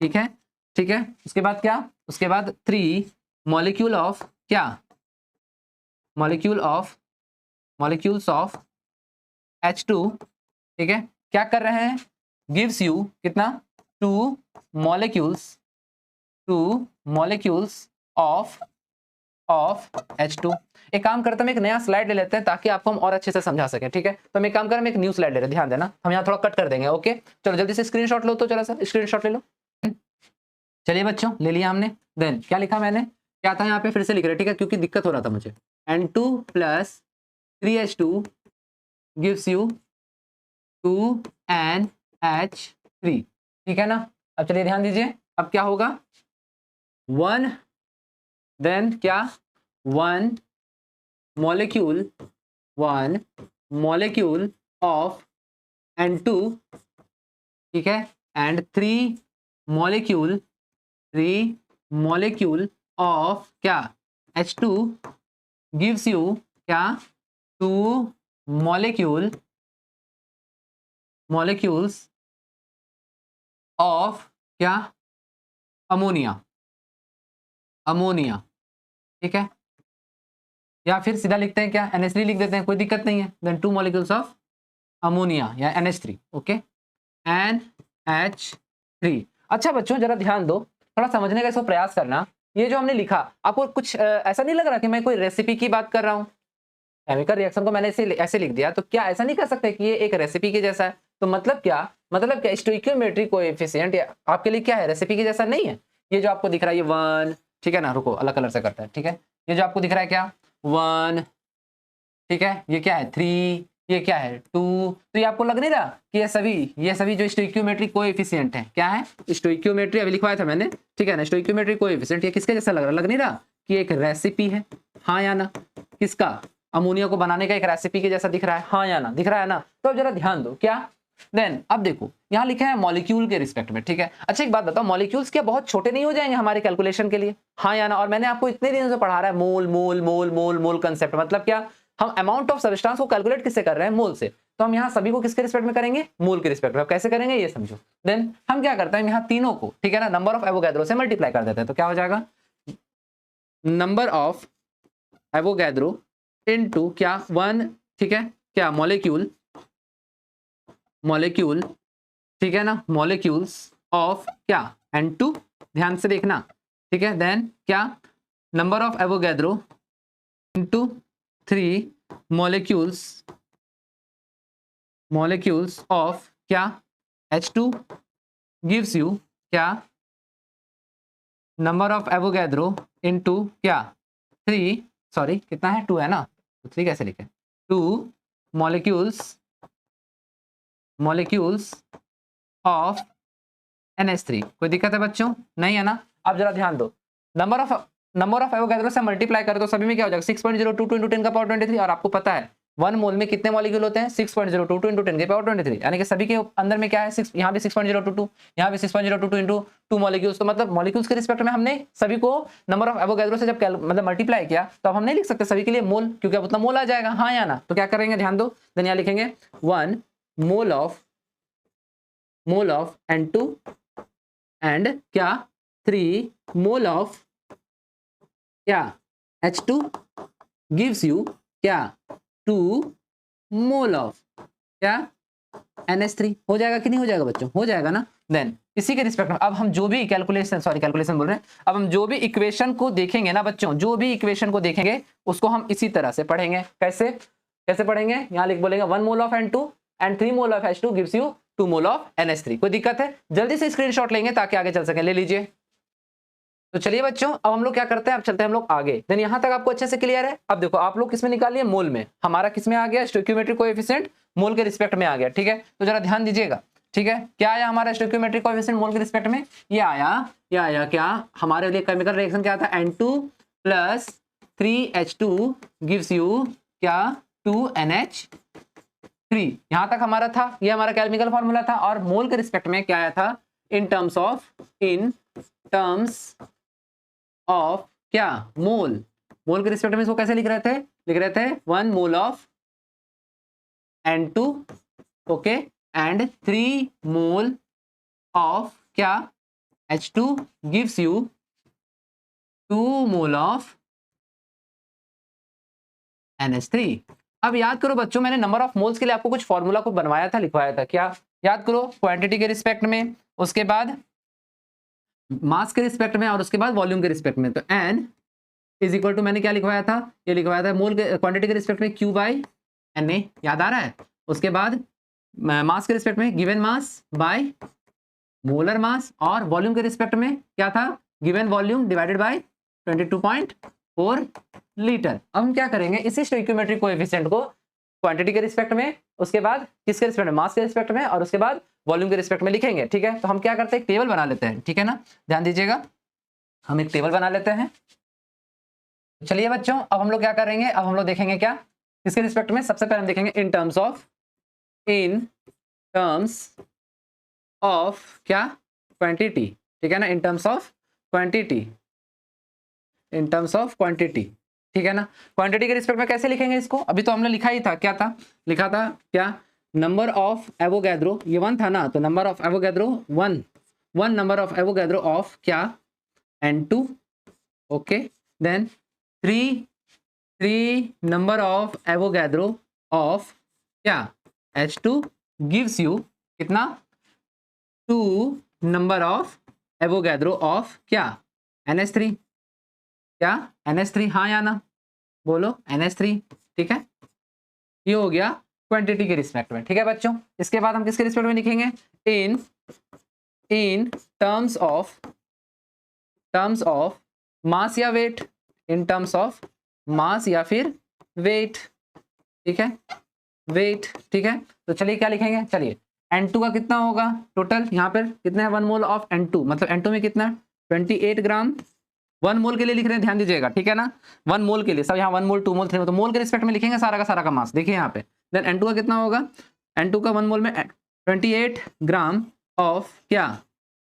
ठीक है, ठीक है। उसके बाद क्या, उसके बाद 3 मॉलिक्यूल ऑफ क्या, मॉलिक्यूल्स ऑफ H2, ठीक है। क्या कर रहे हैं, गिव्स यू कितना 2 मॉलिक्यूल्स ऑफ H2। एक काम करते हैं, हम एक नया स्लाइड ले लेते हैं ताकि आपको हम और अच्छे से समझा सकें, ठीक है। तो हम एक काम करें, हम एक न्यू स्लाइड ले रहे हैं, ध्यान देना, हम यहाँ थोड़ा कट कर देंगे, ओके। चलो जल्दी से स्क्रीनशॉट लो, तो चलो सर स्क्रीनशॉट ले लो। चलिए बच्चों ले लिया हमने। देन क्या लिखा मैंने, क्या था यहाँ पे, फिर से लिख रहे, ठीक है, क्योंकि दिक्कत हो रहा था मुझे। N2 plus 3H2 gives you 2NH3, ठीक है ना। अब चलिए ध्यान दीजिए, अब क्या होगा, 1 देन क्या, 1 मॉलिक्यूल ऑफ N2, ठीक है, एंड 3 मॉलिक्यूल ऑफ क्या H2 गिव्स यू क्या 2 मॉलिक्यूल्स ऑफ क्या अमोनिया, ठीक है। या फिर सीधा लिखते हैं क्या, NH3 लिख देते हैं, कोई दिक्कत नहीं है। देन 2 मॉलिक्यूल्स ऑफ अमोनिया या NH3, ओके, NH3। अच्छा बच्चों जरा ध्यान दो, थोड़ा समझने का इसको प्रयास करना। ये जो हमने लिखा, आपको कुछ ऐसा नहीं लग रहा कि मैं कोई रेसिपी की बात कर रहा हूँ? केमिकल रिएक्शन को मैंने ऐसे लिख दिया, तो क्या ऐसा नहीं कर सकते कि ये एक रेसिपी के जैसा है? तो मतलब क्या स्टोइकियोमेट्री कोएफिशिएंट आपके लिए क्या है, रेसिपी के जैसा नहीं है। ये जो आपको दिख रहा है ये 1, ठीक है ना, रुको अलग कलर से करता है, ठीक है। ये जो आपको दिख रहा है क्या 1, ठीक है, ये क्या है 3, ये क्या है 2, तो ये आपको लग नहीं रहा कि ये सभी जो स्टोइकियोमेट्रिक कोएफिशिएंट है क्या है, स्टोइकियोमेट्री अभी लिखवाया था मैंने, ठीक है ना, स्टोइकियोमेट्रिक कोएफिशिएंट ये किसके जैसा लग नहीं रहा कि एक रेसिपी है, हाँ या ना, किसका, अमोनिया को बनाने का एक रेसिपी के जैसा दिख रहा है, हाँ या ना, दिख रहा है ना। तो अब जरा ध्यान दो क्या, देन अब देखो यहाँ लिखा है मॉलिक्यूल के रिस्पेक्ट में, ठीक है। अच्छा एक बात बताओ, मॉलिक्यूल्स क्या बहुत छोटे नहीं हो जाएंगे हमारे कैलकुलेशन के लिए, हाँ या ना। और मैंने आपको इतने दिनों से पढ़ा रहा है मोल मोल मोल मोल मोल कंसेप्ट, मतलब क्या, हम अमाउंट ऑफ सब्सटेंस को कैलकुलेट किससे कर रहे हैं, मोल से। तो हम यहाँ सभी को किसके रिस्पेक्ट में करेंगे, मोल के रिस्पेक्ट में। अब कैसे करेंगे ये समझो। देन हम क्या करते हैं, यहाँ तीनों को, ठीक है ना, नंबर ऑफ एवोगैड्रो से मल्टीप्लाई कर देते हैं। तो क्या हो जाएगा, नंबर ऑफ एवोगैड्रो इनटू क्या 1, ठीक है, क्या मॉलिक्यूल, ठीक है ना, मॉलिक्यूल्स ऑफ क्या N2, ध्यान से देखना, ठीक है। देन क्या, number of Avogadro into 3 molecules of क्या H2 गिव्स यू क्या, नंबर ऑफ एवोगैड्रो इनटू क्या 3, सॉरी कितना है 2 है ना, तो 3 कैसे लिखे, 2 मॉलिक्यूल्स ऑफ NH3। कोई दिक्कत है बच्चों, नहीं है ना। अब जरा ध्यान दो, नंबर ऑफ एवोगैड्रो से मल्टीप्लाई करो तो सभी में क्या हो जाएगा 6.02 × 10 का पावर 23। और आपको पता है 1 मोल में कितने मॉलिक्यूल होते हैं, 6.02 × 10 के पावर 23, यानी कि सभी के अंदर में क्या है 6, यहाँ भी 6.022, यहाँ भी 6.022 × 2 मॉलिक्यूल्स। तो मतलब मॉलिक्यूल्स के रिस्पेक्ट में हमने सभी को नंबर ऑफ एवोगैड्रो से जब मतलब मल्टीप्लाई किया तो अब हम नहीं लिख सकते सभी के लिए मोल, क्योंकि अब उतना मोल आ जाएगा, हाँ या ना। तो क्या करेंगे, ध्यान दो, देन यहाँ लिखेंगे 1 मोल ऑफ N2 एंड क्या 3 मोल ऑफ क्या H2 गिव्स यू क्या 2 मोल ऑफ क्या NH3। हो जाएगा कि नहीं हो जाएगा बच्चों, हो जाएगा ना। देन इसी के रिस्पेक्ट में अब हम जो भी कैलकुलेशन बोल रहे हैं, अब हम जो भी इक्वेशन को देखेंगे ना बच्चों, जो भी इक्वेशन को देखेंगे उसको हम इसी तरह से पढ़ेंगे। कैसे पढ़ेंगे, यहाँ बोलेंगे 1 mole of N2 and 3 mole of H2 gives you 2 mole of NH3। कोई दिक्कत है, जल्दी से स्क्रीनशॉट लेंगे ताकि आगे चल सके, ले लीजिए। तो चलिए बच्चों अब हम लोग क्या करते हैं, अब चलते हैं हम लोग आगे। देन यहां तक आपको अच्छे से क्लियर है। अब देखो आप लोग किसमें निकालिए, मोल में, हमारा किसमें आ गया, स्टोइकियोमेट्रिक कोएफिशिएंट मोल के रिस्पेक्ट में आ गया, ठीक है। तो जरा ध्यान दीजिएगा, ठीक है, क्या आया हमारा स्टोइकियोमेट्रिक कोएफिशिएंट मोल के रिस्पेक्ट में, ये आया क्या हमारे लिए केमिकल रिएक्शन क्या था, N2 + 3H2 गिव्स यू क्या 2NH3। यहां तक हमारा था, ये हमारा केमिकल फॉर्मूला था। और मोल के रिस्पेक्ट में क्या आया था, इन टर्म्स ऑफ क्या मोल के रिस्पेक्ट में इसको कैसे लिख रहे थे 1 mole of N2, okay, and 3 mole of क्या H2 gives you 2 mole of NH3। अब याद करो बच्चों, मैंने नंबर ऑफ मोल्स के लिए आपको कुछ फॉर्मूला को बनवाया था, लिखवाया था, क्या याद करो, क्वांटिटी के रिस्पेक्ट में, उसके बाद मास के रिस्पेक्ट में, और उसके बाद वॉल्यूम के रिस्पेक्ट में। तो N इज इक्वल टू, मैंने क्या लिखवाया था, ये लिखवाया था मोल के क्वांटिटी के रिस्पेक्ट में Q/Na, याद आ रहा है। उसके बाद मास के रिस्पेक्ट में given mass by molar mass, और वॉल्यूम के रिस्पेक्ट में क्या था, given volume divided by 22.4 litre. अब हम क्या करेंगे, इसी स्टोइकियोमेट्रिक कोएफिशिएंट को क्वांटिटी के रिस्पेक्ट में, उसके बाद किसके रिस्पेक्ट में, मास के रिस्पेक्ट में, और उसके बाद वॉल्यूम के रिस्पेक्ट में लिखेंगे, ठीक है। तो हम क्या करते हैं, एक टेबल बना लेते हैं, ठीक है ना, ध्यान दीजिएगा, हम एक टेबल बना लेते हैं। चलिए बच्चों अब हम लोग क्या करेंगे, अब हम लोग देखेंगे क्या किसके रिस्पेक्ट में, सबसे पहले हम देखेंगे इन टर्म्स ऑफ क्या क्वांटिटी, ठीक है ना, इन टर्म्स ऑफ क्वांटिटी, ठीक है ना। क्वांटिटी के रिस्पेक्ट में कैसे लिखेंगे इसको, अभी तो हमने लिखा ही था, क्या था, लिखा था क्या, नंबर ऑफ एवोगैड्रो, ये 1 था ना, तो number of Avogadro 1 number of Avogadro of क्या N2, okay, then 3 number of Avogadro of क्या H2 गिव्स यू कितना 2 नंबर ऑफ एवोगैड्रो ऑफ क्या NH3, क्या NH3, हाँ या ना, बोलो NH3, ठीक है। ये हो गया क्वांटिटी के रिस्पेक्ट में। ठीक है बच्चों, इसके बाद हम किसके रिस्पेक्ट में लिखेंगे, इन टर्म्स ऑफ मास या weight, in terms of mass या फिर वेट। ठीक है, वेट। ठीक है, तो चलिए क्या लिखेंगे, चलिए N2 का कितना होगा टोटल, यहाँ पर कितना है 1 मोल ऑफ N2, मतलब N2 में कितना 28 ग्राम। 1 मोल के लिए लिख रहे हैं, ध्यान दीजिएगा, ठीक है ना, 1 मोल के लिए सब यहाँ 1 मोल 2 मोल 3 मोल, तो मोल के रिस्पेक्ट में लिखेंगे सारा का मास। देखिए यहाँ पे देन N2 का कितना होगा, N2 का 1 मोल में 28 ग्राम ऑफ क्या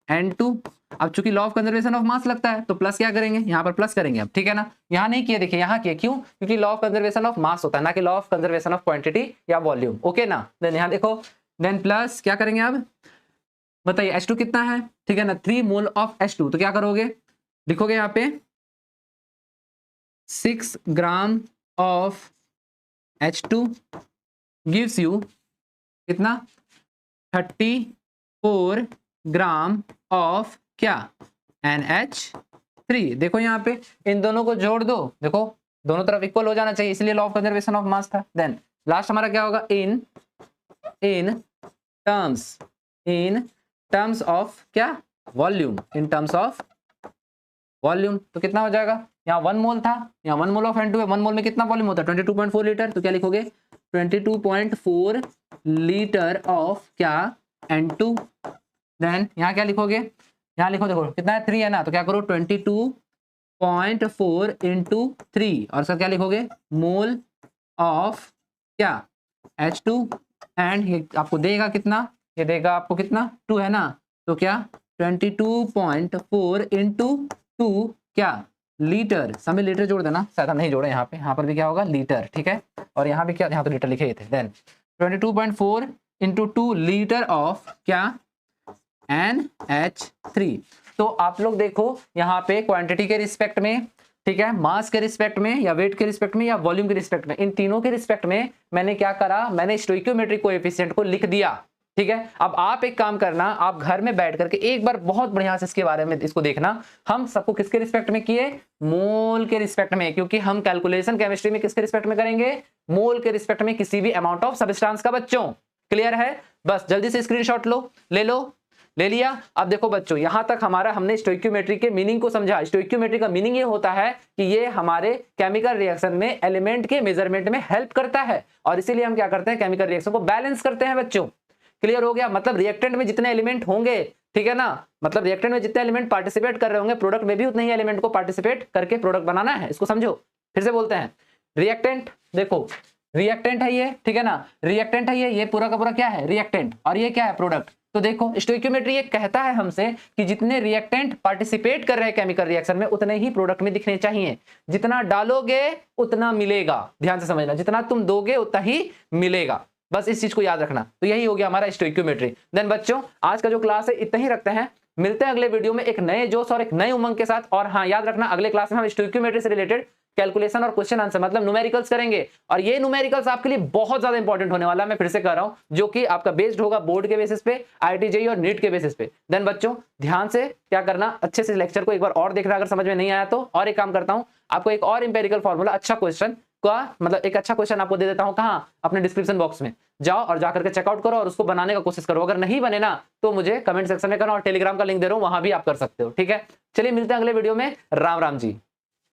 N2। अब चूंकि law of conservation of mass लगता है तो प्लस क्या करेंगे, यहाँ पर प्लस करेंगे अब, ठीक है ना, यहाँ नहीं किए, देखिए यहाँ किए, क्यों, क्योंकि law of conservation of mass होता है, ना कि law of conservation of quantity या वॉल्यूम। ओके ना, देन यहाँ देखो, देन प्लस क्या करेंगे अब बताइए, H2 कितना है, ठीक है ना, 3 मोल ऑफ H2, तो क्या करोगे, लिखोगे यहाँ पे 6 gram of H2 gives you कितना 34 ग्राम ऑफ क्या NH3। देखो यहाँ पे इन दोनों को जोड़ दो, देखो दोनों तरफ इक्वल हो जाना चाहिए, इसलिए law of conservation of mass था। देन लास्ट हमारा क्या होगा, इन टर्म्स ऑफ क्या volume, in terms of volume, तो कितना हो जाएगा, यहाँ 1 मोल था, यहाँ 1 मोल ऑफ N2 है, 1 मोल में कितना वॉल्यूम होता है 22.4 लीटर, तो क्या लिखोगे 22.4 लीटर ऑफ क्या N2। देन यहाँ क्या लिखोगे, यहाँ लिखो, देखो कितना है 3 है ना, तो क्या करो 22.4 इंटू 3, और सर क्या लिखोगे मोल ऑफ क्या H2, एंड ये आपको देगा कितना, ये देगा आपको कितना 2 है ना, तो क्या 22.4 इंटू 2 क्या लीटर, समय लीटर जोड़ देना, शायद हम नहीं जोड़े यहाँ पे, यहाँ पर भी क्या होगा लीटर। ठीक है, और यहाँ भी क्या, यहाँ तो लीटर लिखे थे। देन 22.4 इंटू 2 लीटर ऑफ क्या NH3। तो आप लोग देखो यहाँ पे क्वांटिटी के रिस्पेक्ट में, ठीक है, मास के रिस्पेक्ट में या वेट के रिस्पेक्ट में या वॉल्यूम के रिस्पेक्ट में, इन तीनों के रिस्पेक्ट में मैंने क्या करा, मैंने स्टोइकियोमेट्रिक कोएफिशिएंट को लिख दिया। ठीक है, अब आप एक काम करना, आप घर में बैठ करके एक बार बहुत बढ़िया से इसके बारे में इसको देखना। हम सबको किसके रिस्पेक्ट में किए, मोल के रिस्पेक्ट में, क्योंकि हम कैलकुलेशन केमिस्ट्री में किसके रिस्पेक्ट में करेंगे, मोल के रिस्पेक्ट में किसी भी अमाउंट ऑफ सब्सटेंस का। बच्चों क्लियर है, बस जल्दी से स्क्रीनशॉट लो, ले लिया। अब देखो बच्चों, यहां तक हमारा हमने स्टोइकियोमेट्री के मीनिंग को समझा। स्टोइकियोमेट्री का मीनिंग ये होता है कि ये हमारे केमिकल रिएक्शन में एलिमेंट के मेजरमेंट में हेल्प करता है, और इसीलिए हम क्या करते हैं, केमिकल रिएक्शन को बैलेंस करते हैं। बच्चों क्लियर हो गया, मतलब रिएक्टेंट में जितने एलिमेंट होंगे, ठीक है ना, मतलब रिएक्टेंट में जितने एलिमेंट पार्टिसिपेट कर रहे होंगे, प्रोडक्ट में भी उतने ही एलिमेंट को पार्टिसिपेट करके प्रोडक्ट बनाना है। इसको समझो, फिर से बोलते हैं, रिएक्टेंट, देखो रिएक्टेंट है ये, ठीक है ना, रिएक्टेंट है ये पूरा का पूरा क्या है रिएक्टेंट, और ये क्या है प्रोडक्ट। तो देखो स्टोइकियोमेट्री ये कहता है हमसे कि जितने रिएक्टेंट पार्टिसिपेट कर रहे हैं केमिकल रिएक्शन में, उतने ही प्रोडक्ट में दिखने चाहिए। जितना डालोगे उतना मिलेगा, ध्यान से समझना, जितना तुम दोगे उतना ही मिलेगा, बस इस चीज को याद रखना। तो यही हो गया हमारा स्टोइकियोमेट्री। देन बच्चों आज का जो क्लास है इतना ही रखते हैं, मिलते हैं अगले वीडियो में एक नए जोश और एक नए उमंग के साथ। और हाँ याद रखना, अगले क्लास में हम स्टोइकियोमेट्री से रिलेटेड कैलकुलेशन और क्वेश्चन आंसर मतलब न्यूमेरिकल्स करेंगे, और ये न्यूमेरिकल्स आपके लिए बहुत ज्यादा इंपॉर्टेंट होने वाला है। मैं फिर से कह रहा हूं, जो कि आपका बेस्ड होगा बोर्ड के बेसिस पे, IIT JEE और नीट के बेसिस पे। देन बच्चों ध्यान से क्या करना, अच्छे से लेक्चर को एक बार और देखना, अगर समझ में नहीं आया तो। और एक काम करता हूं, आपको एक और इंपेरिकल फॉर्मूला अच्छा क्वेश्चन का मतलब एक अच्छा क्वेश्चन आपको दे देता हूं, कहां, अपने डिस्क्रिप्शन बॉक्स में जाओ और जाकर के चेकआउट करो और उसको बनाने का कोशिश करो। अगर नहीं बने ना तो मुझे कमेंट सेक्शन में करना, और टेलीग्राम का लिंक दे रहा हूं, वहां भी आप कर सकते हो। ठीक है, चलिए मिलते हैं अगले वीडियो में। राम राम जी।